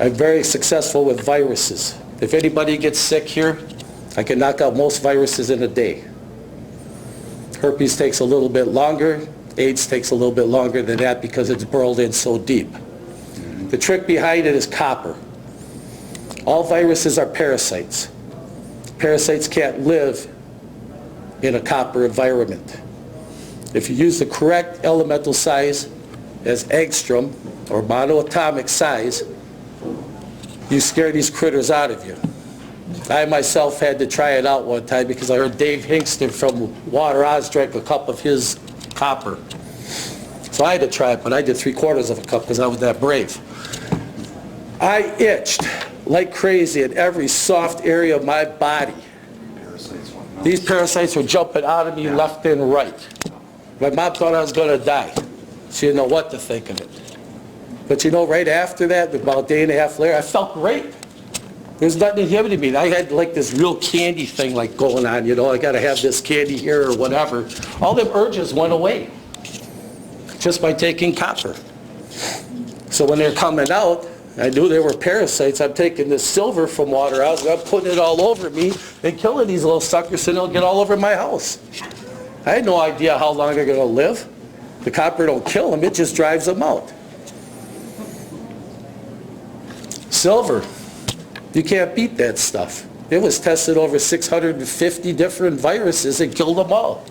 I'm very successful with viruses. If anybody gets sick here, I can knock out most viruses in a day. Herpes takes a little bit longer. AIDS takes a little bit longer than that because it's burrowed in so deep. The trick behind it is copper. All viruses are parasites. Parasites can't live in a copper environment. If you use the correct elemental size as angstrom or monoatomic size, you scare these critters out of you. I myself had to try it out one time because I heard Dave Hingston from Water Oz drank a cup of his copper. So I had to try it, but I did 3/4 of a cup because I was that brave. I itched like crazy in every soft area of my body. These parasites were jumping out of me left and right. My mom thought I was going to die. She didn't know what to think of it. But you know, right after that, about a day and a half later, I felt great. There's nothing inhibiting me. I had like this real candy thing like going on, you know, I got to have this candy here or whatever. All them urges went away just by taking copper. So when they're coming out, I knew they were parasites. I'm taking this silver from Water Oz and I'm putting it all over me and killing these little suckers and they'll get all over my house. I had no idea how long they're going to live. The copper don't kill them, it just drives them out. Silver, you can't beat that stuff. It was tested over 650 different viruses and killed them all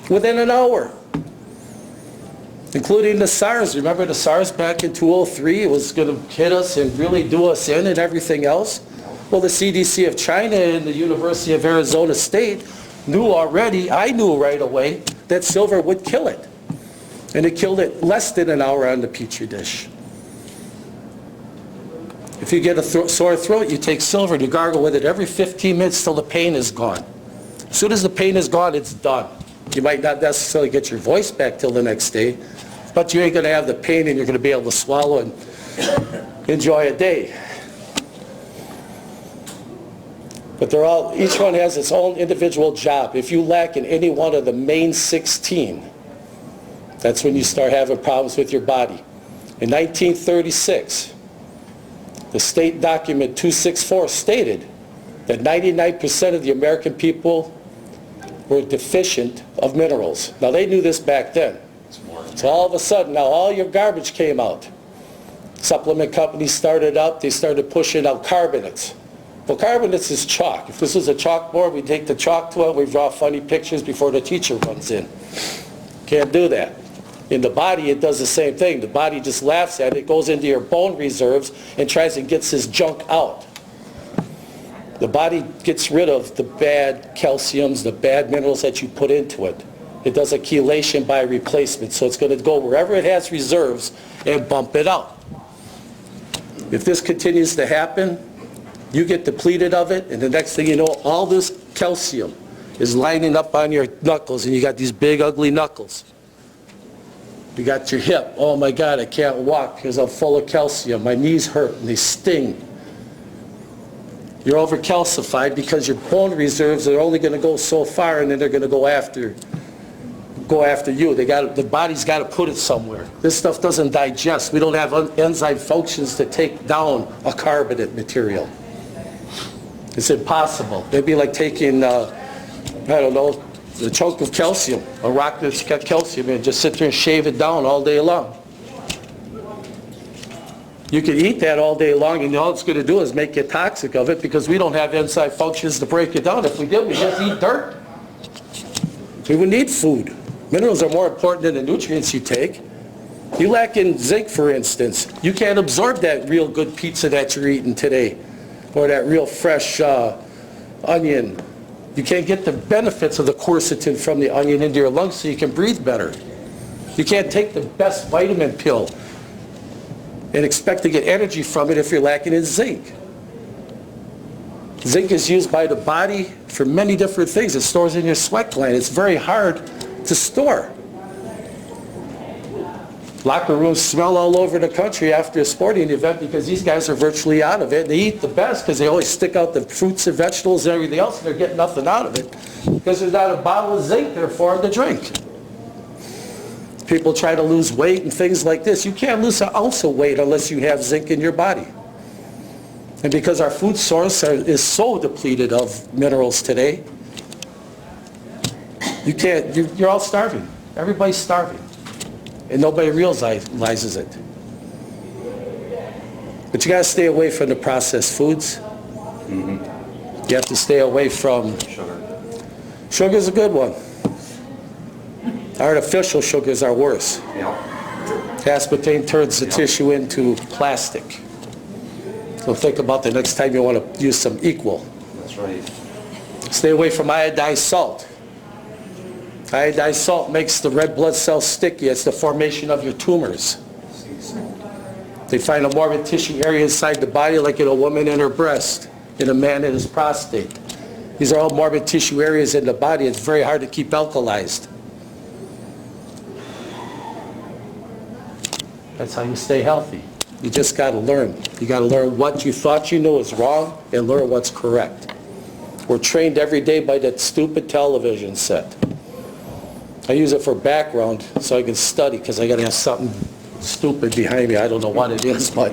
within an hour, including the SARS. Remember the SARS back in 2003? It was going to hit us and really do us in and everything else. Well, the CDC of China and the University of Arizona State knew already, I knew right away, that silver would kill it. And it killed it less than an hour on the Petri dish. If you get a sore throat, you take silver and you gargle with it every 15 minutes till the pain is gone. As soon as the pain is gone, it's done. You might not necessarily get your voice back till the next day, but you ain't going to have the pain and you're going to be able to swallow and enjoy a day. But they're all, each one has its own individual job. If you lack in any one of the main 16, that's when you start having problems with your body. In 1936, the state document 264 stated that 99% of the American people were deficient of minerals. Now they knew this back then. So all of a sudden, now all your garbage came out. Supplement companies started up, they started pushing out carbonates. Well, carbonates is chalk. If this was a chalkboard, we'd take the chalk to it, we'd draw funny pictures before the teacher runs in. Can't do that. In the body, it does the same thing. The body just laughs at it. It goes into your bone reserves and tries and gets this junk out. The body gets rid of the bad calciums, the bad minerals that you put into it. It does a chelation by replacement. So it's going to go wherever it has reserves and bump it out. If this continues to happen, you get depleted of it, and the next thing you know, all this calcium is lining up on your knuckles, and you got these big, ugly knuckles. You got your hip. Oh my God, I can't walk because I'm full of calcium. My knees hurt and they sting. You're overcalcified because your bone reserves are only going to go so far and then they're going to go after you. The body's got to put it somewhere. This stuff doesn't digest. We don't have enzyme functions to take down a carbonate material. It's impossible. It'd be like taking, I don't know, a chunk of calcium, a rock that's got calcium in it, just sit there and shave it down all day long. You can eat that all day long and all it's going to do is make you toxic of it because we don't have enzyme functions to break it down. If we did, we'd just eat dirt. We would need food. Minerals are more important than the nutrients you take. You lack in zinc, for instance. You can't absorb that real good pizza that you're eating today or that real fresh onion. You can't get the benefits of the quercetin from the onion into your lungs so you can breathe better. You can't take the best vitamin pill and expect to get energy from it if you're lacking in zinc. Zinc is used by the body for many different things. It stores in your sweat gland. It's very hard to store. Locker rooms smell all over the country after a sporting event because these guys are virtually out of it. They eat the best because they always stick out the fruits and vegetables and everything else, and they're getting nothing out of it because there's not a bottle of zinc there for them to drink. People try to lose weight and things like this. You can't lose an ounce of weight unless you have zinc in your body. And because our food source is so depleted of minerals today, you're all starving. Everybody's starving. And nobody realizes it. But you got to stay away from the processed foods. Mm-hmm. You have to stay away from sugar. Sugar's a good one. Artificial sugars are worse. Yeah. Aspartame turns the tissue into plastic. So think about the next time you want to use some equal. That's right. Stay away from iodized salt. Iodized salt makes the red blood cells sticky. It's the formation of your tumors. They find a morbid tissue area inside the body, like in a woman in her breast, in a man in his prostate. These are all morbid tissue areas in the body. It's very hard to keep alkalized. That's how you stay healthy. You just got to learn. You got to learn what you thought you knew is wrong and learn what's correct. We're trained every day by that stupid television set. I use it for background so I can study because I got to have something stupid behind me. I don't know what it is, but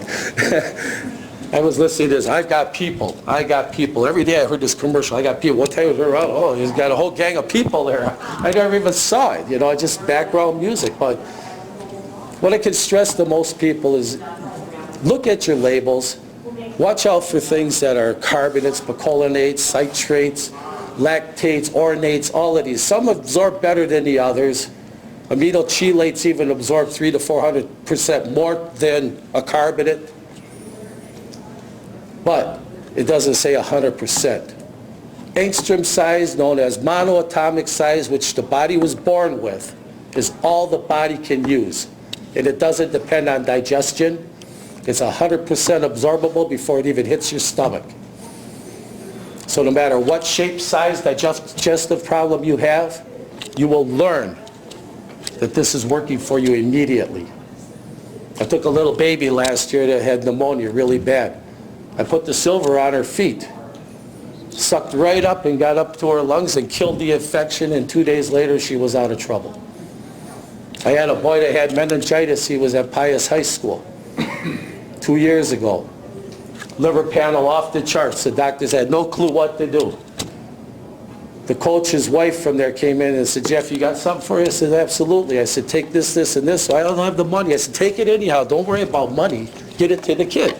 I was listening to this. I got people. Every day I heard this commercial. I got people. What time was it around? Oh, he's got a whole gang of people there. I never even saw it. You know, just background music. But what I can stress to most people is look at your labels. Watch out for things that are carbonates, picolinates, citrates, lactates, ornates, all of these. Some absorb better than the others. Amino chelates even absorb 300 to 400% more than a carbonate. But it doesn't say 100%. Angstrom size, known as monoatomic size, which the body was born with, is all the body can use. And it doesn't depend on digestion. It's 100% absorbable before it even hits your stomach. So no matter what shape, size, digestive problem you have, you will learn that this is working for you immediately. I took a little baby last year that had pneumonia really bad. I put the silver on her feet, sucked right up and got up to her lungs and killed the infection, and 2 days later she was out of trouble. I had a boy that had meningitis. He was at Pius High School 2 years ago. Liver panel off the charts. The doctors had no clue what to do. The coach's wife from there came in and said, "Jeff, you got something for you?" I said, "Absolutely." I said, "Take this, this, and this." So I don't have the money. I said, "Take it anyhow. Don't worry about money. Get it to the kid."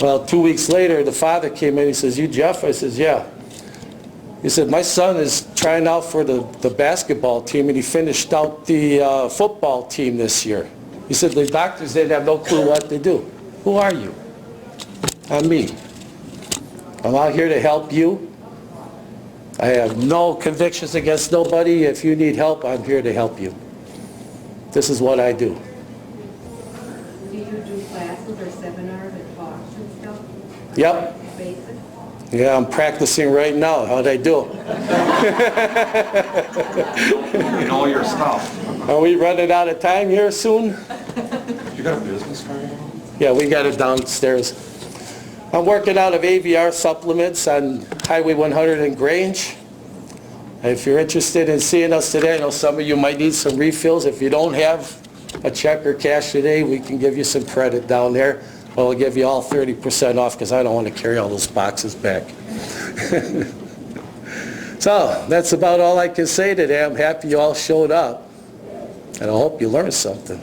Well, 2 weeks later, the father came in. He says, "You Jeff?" I says, "Yeah." He said, "My son is trying out for the basketball team, and he finished out the football team this year." He said, "The doctors didn't have no clue what to do." Who are you? I'm me. I'm out here to help you. I have no convictions against nobody. If you need help, I'm here to help you. This is what I do. Do you do classes or seminars and talks and stuff? Yep. Basic? Yeah, I'm practicing right now. How'd I do? You know your stuff. Are we running out of time here soon? You got a business card? Yeah, we got it downstairs. I'm working out of AVR supplements on Highway 100 in Grange. If you're interested in seeing us today, I know some of you might need some refills. If you don't have a check or cash today, we can give you some credit down there. I'll give you all 30% off because I don't want to carry all those boxes back. So that's about all I can say today. I'm happy you all showed up, and I hope you learned something.